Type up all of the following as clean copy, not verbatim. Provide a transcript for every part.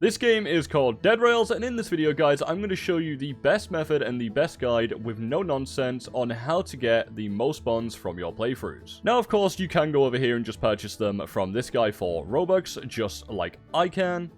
This game is called Dead Rails, and in this video, guys, I'm going to show you the best method and the best guide with no nonsense on how to get the most bonds from your playthroughs. Now, of course, you can go over here and just purchase them from this guy for Robux, just like I can.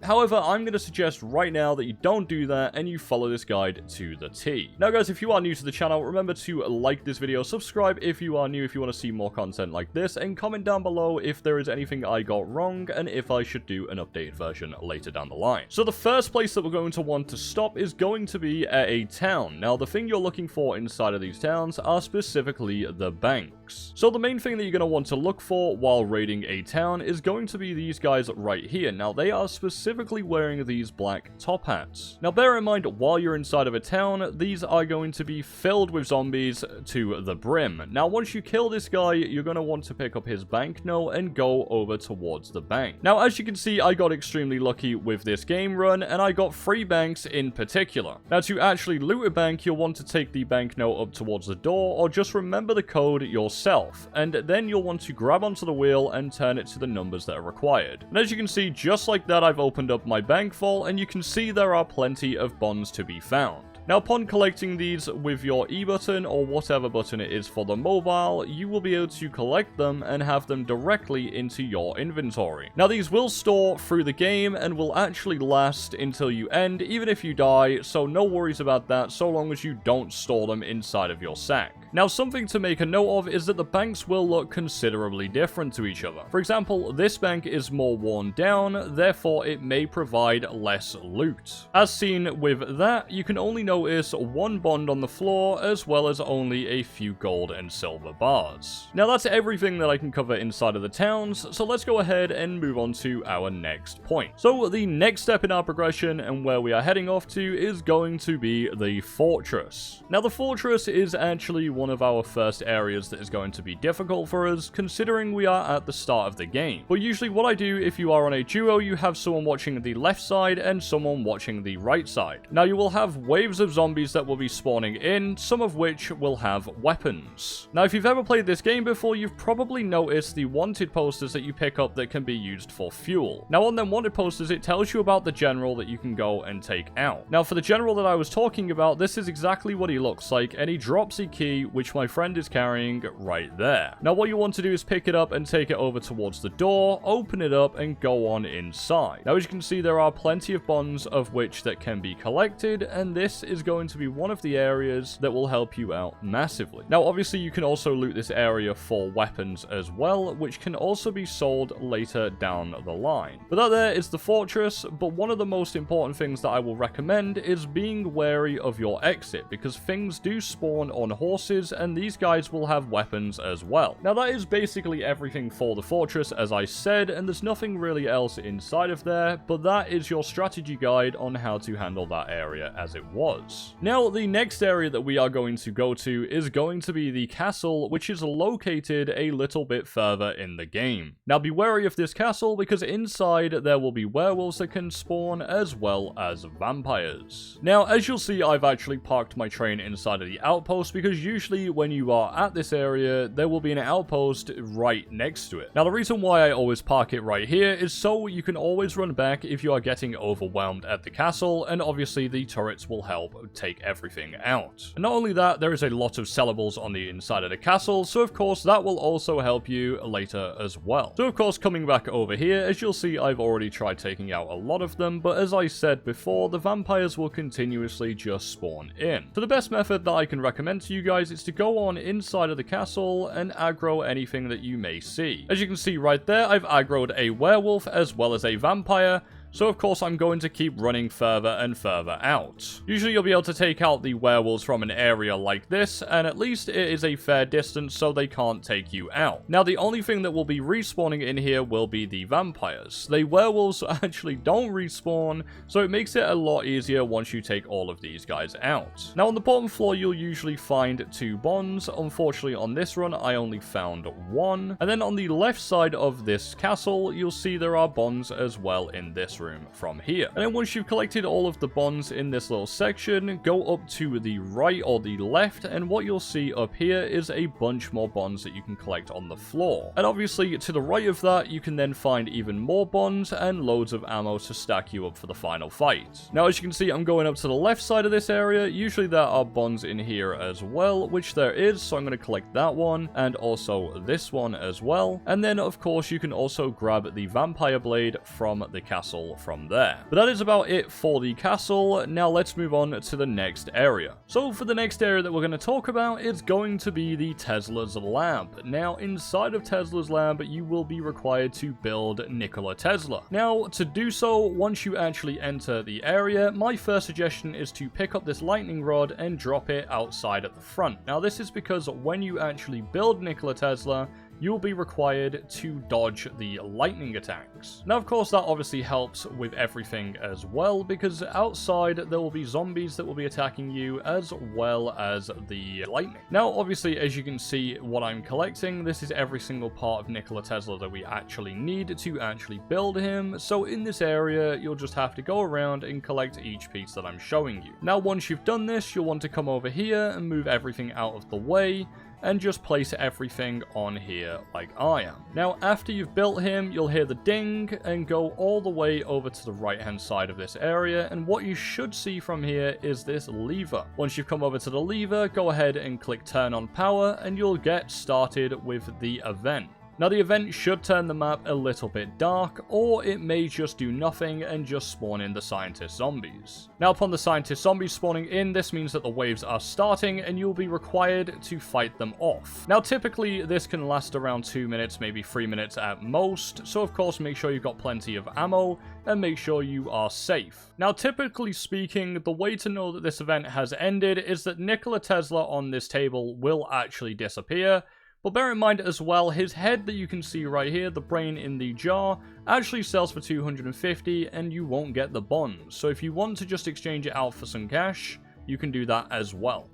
However, I'm going to suggest right now that you don't do that and you follow this guide to the T. Now guys, if you are new to the channel, remember to like this video, subscribe if you are new, if you want to see more content like this, and comment down below if there is anything I got wrong and if I should do an updated version later down the line. So the first place that we're going to want to stop is going to be at a town. Now the thing you're looking for inside of these towns are specifically the banks. So the main thing that you're going to want to look for while raiding a town is going to be these guys right here. Now they are specifically wearing these black top hats. Now bear in mind, while you're inside of a town, these are going to be filled with zombies to the brim. Now once you kill this guy, you're going to want to pick up his banknote and go over towards the bank. Now as you can see, I got extremely lucky with this game run, and I got 3 banks in particular. Now to actually loot a bank, you'll want to take the banknote up towards the door, or just remember the code yourself, and then you'll want to grab onto the wheel and turn it to the numbers that are required. And as you can see, just like that, I've opened up my bank vault, and you can see there are plenty of bonds to be found. Now, upon collecting these with your E button or whatever button it is for the mobile, you will be able to collect them and have them directly into your inventory. Now, these will store through the game and will actually last until you end, even if you die, so no worries about that, so long as you don't store them inside of your sack. Now, something to make a note of is that the banks will look considerably different to each other. For example, this bank is more worn down, therefore it may provide less loot. As seen with that, you can only notice 1 bond on the floor, as well as only a few gold and silver bars. Now that's everything that I can cover inside of the towns, so let's go ahead and move on to our next point. So the next step in our progression and where we are heading off to is going to be the fortress. Now the fortress is actually one of our first areas that is going to be difficult for us, considering we are at the start of the game. But usually what I do, if you are on a duo, you have someone watching the left side and someone watching the right side. Now you will have waves of zombies that will be spawning in, some of which will have weapons. Now if you've ever played this game before, you've probably noticed the wanted posters that you pick up that can be used for fuel. Now on them wanted posters, it tells you about the general that you can go and take out. Now for the general that I was talking about, this is exactly what he looks like, and he drops a key which my friend is carrying right there. Now what you want to do is pick it up and take it over towards the door, open it up, and go on inside. Now as you can see, there are plenty of bonds of which that can be collected, and this is going to be one of the areas that will help you out massively. Now obviously you can also loot this area for weapons as well, which can also be sold later down the line. But that there is the fortress, but one of the most important things that I will recommend is being wary of your exit, because things do spawn on horses and these guys will have weapons as well. Now that is basically everything for the fortress, as I said, and there's nothing really else inside of there, but that is your strategy guide on how to handle that area as it was. Now the next area that we are going to go to is going to be the castle, which is located a little bit further in the game. Now be wary of this castle, because inside there will be werewolves that can spawn, as well as vampires. Now as you'll see, I've actually parked my train inside of the outpost, because usually when you are at this area, there will be an outpost right next to it. Now the reason why I always park it right here is so you can always run back if you are getting overwhelmed at the castle, and obviously the turrets will help take everything out. And not only that, there is a lot of sellables on the inside of the castle, so of course that will also help you later as well. So of course, coming back over here, as you'll see, I've already tried taking out a lot of them, but as I said before, the vampires will continuously just spawn in. So the best method that I can recommend to you guys is to go on inside of the castle and aggro anything that you may see. As you can see right there, I've aggroed a werewolf as well as a vampire, so of course I'm going to keep running further and further out. Usually you'll be able to take out the werewolves from an area like this, and at least it is a fair distance so they can't take you out. Now the only thing that will be respawning in here will be the vampires. The werewolves actually don't respawn, so it makes it a lot easier once you take all of these guys out. Now on the bottom floor you'll usually find 2 bonds. Unfortunately on this run I only found 1. And then on the left side of this castle you'll see there are bonds as well in this room from here. And then once you've collected all of the bonds in this little section, go up to the right or the left, and what you'll see up here is a bunch more bonds that you can collect on the floor. And obviously to the right of that, you can then find even more bonds and loads of ammo to stack you up for the final fight. Now as you can see, I'm going up to the left side of this area. Usually there are bonds in here as well, which there is, so I'm going to collect that one and also this one as well. And then of course you can also grab the vampire blade from the castle from there. But that is about it for the castle. Now let's move on to the next area. So for the next area that we're going to talk about, it's going to be the Tesla's lab. Now inside of Tesla's lab, you will be required to build Nikola Tesla. Now to do so, once you actually enter the area, my first suggestion is to pick up this lightning rod and drop it outside at the front. Now this is because when you actually build Nikola Tesla, you'll be required to dodge the lightning attacks. Now, of course, that obviously helps with everything as well, because outside there will be zombies that will be attacking you as well as the lightning. Now, obviously, as you can see what I'm collecting, this is every single part of Nikola Tesla that we actually need to actually build him. So in this area, you'll just have to go around and collect each piece that I'm showing you. Now, once you've done this, you'll want to come over here and move everything out of the way, and just place everything on here like I am. Now, after you've built him, you'll hear the ding and go all the way over to the right-hand side of this area, and what you should see from here is this lever. Once you've come over to the lever, go ahead and click turn on power, and you'll get started with the event. Now the event should turn the map a little bit dark, or it may just do nothing and just spawn in the scientist zombies. Now upon the scientist zombies spawning in, this means that the waves are starting and you'll be required to fight them off. Now typically this can last around 2 minutes, maybe 3 minutes at most, so of course make sure you've got plenty of ammo and make sure you are safe. Now typically speaking, the way to know that this event has ended is that Nikola Tesla on this table will actually disappear. But bear in mind as well, his head that you can see right here, the brain in the jar, actually sells for 250 and you won't get the bonds. So if you want to just exchange it out for some cash, you can do that as well.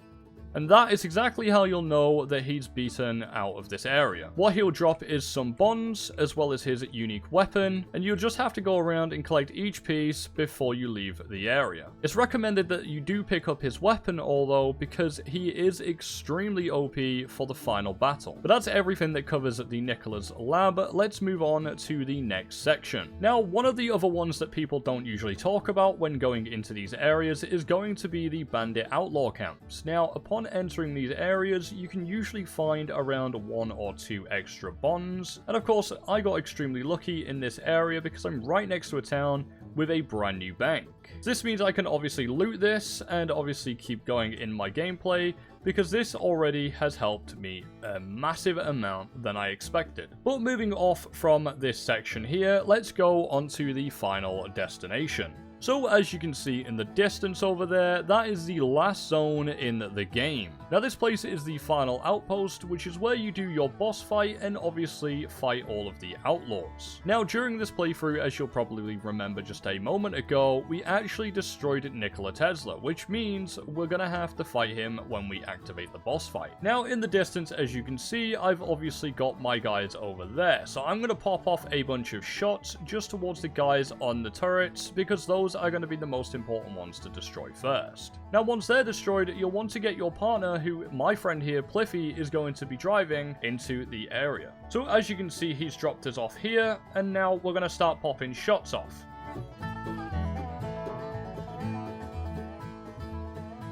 And that is exactly how you'll know that he's beaten out of this area. What he'll drop is some bonds, as well as his unique weapon, and you'll just have to go around and collect each piece before you leave the area. It's recommended that you do pick up his weapon, although, because he is extremely OP for the final battle. But that's everything that covers the Nikola's lab. Let's move on to the next section. Now, one of the other ones that people don't usually talk about when going into these areas is going to be the bandit outlaw camps. Now, upon entering these areas, you can usually find around 1 or 2 extra bonds, and of course I got extremely lucky in this area because I'm right next to a town with a brand new bank. So this means I can obviously loot this and obviously keep going in my gameplay, because this already has helped me a massive amount than I expected. But moving off from this section here, let's go on to the final destination. So as you can see in the distance over there, that is the last zone in the game. Now this place is the final outpost, which is where you do your boss fight and obviously fight all of the outlaws. Now during this playthrough, as you'll probably remember just a moment ago, we actually destroyed Nikola Tesla, which means we're gonna have to fight him when we activate the boss fight. Now in the distance, as you can see, I've obviously got my guys over there, so I'm gonna pop off a bunch of shots just towards the guys on the turrets, because those are going to be the most important ones to destroy first. Now once they're destroyed, you'll want to get your partner, who my friend here, Pliffy, is going to be driving, into the area. So as you can see, he's dropped us off here, and now we're going to start popping shots off.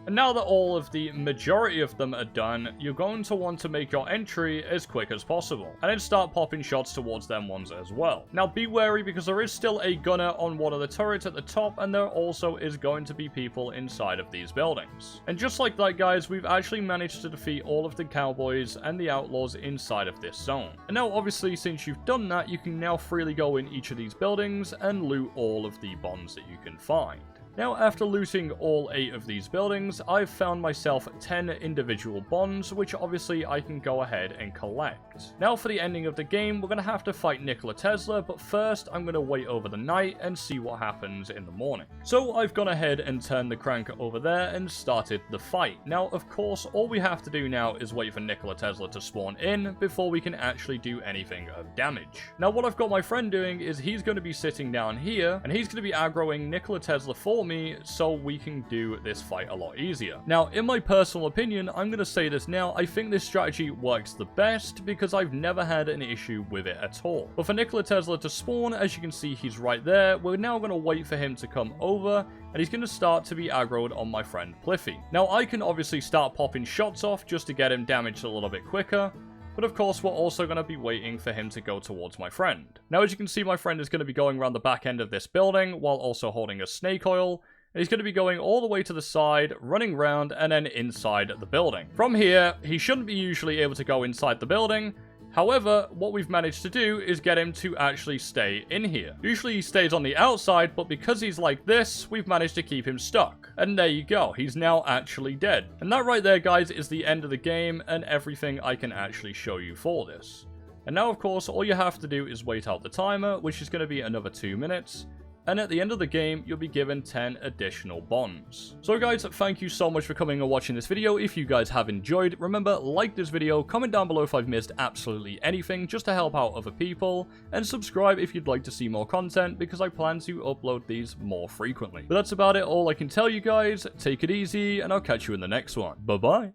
And now that all of the majority of them are done, you're going to want to make your entry as quick as possible, and then start popping shots towards them ones as well. Now be wary, because there is still a gunner on one of the turrets at the top, and there also is going to be people inside of these buildings. And just like that, guys, we've actually managed to defeat all of the cowboys and the outlaws inside of this zone. And now obviously, since you've done that, you can now freely go in each of these buildings and loot all of the bonds that you can find. Now, after looting all 8 of these buildings, I've found myself 10 individual bonds, which obviously I can go ahead and collect. Now, for the ending of the game, we're going to have to fight Nikola Tesla, but first I'm going to wait over the night and see what happens in the morning. So I've gone ahead and turned the crank over there and started the fight. Now, of course, all we have to do now is wait for Nikola Tesla to spawn in before we can actually do anything of damage. Now, what I've got my friend doing is he's going to be sitting down here, and he's going to be aggroing Nikola Tesla for me so we can do this fight a lot easier. Now, in my personal opinion, I'm going to say this now, I think this strategy works the best because I've never had an issue with it at all. But for Nikola Tesla to spawn, as you can see, he's right there. We're now going to wait for him to come over, and he's going to start to be aggroed on my friend Pliffy. Now, I can obviously start popping shots off just to get him damaged a little bit quicker, but of course, we're also going to be waiting for him to go towards my friend. Now, as you can see, my friend is going to be going around the back end of this building while also holding a snake oil. And he's going to be going all the way to the side, running around, and then inside the building. From here, he shouldn't be usually able to go inside the building. However, what we've managed to do is get him to actually stay in here. Usually he stays on the outside, but because he's like this, we've managed to keep him stuck. And there you go, he's now actually dead. And that right there, guys, is the end of the game and everything I can actually show you for this. And now, of course, all you have to do is wait out the timer, which is going to be another 2 minutes. And at the end of the game, you'll be given 10 additional bonds. So guys, thank you so much for coming and watching this video. If you guys have enjoyed, remember, like this video, comment down below if I've missed absolutely anything, just to help out other people, and subscribe if you'd like to see more content, because I plan to upload these more frequently. But that's about it, all I can tell you guys. Take it easy, and I'll catch you in the next one. Bye-bye.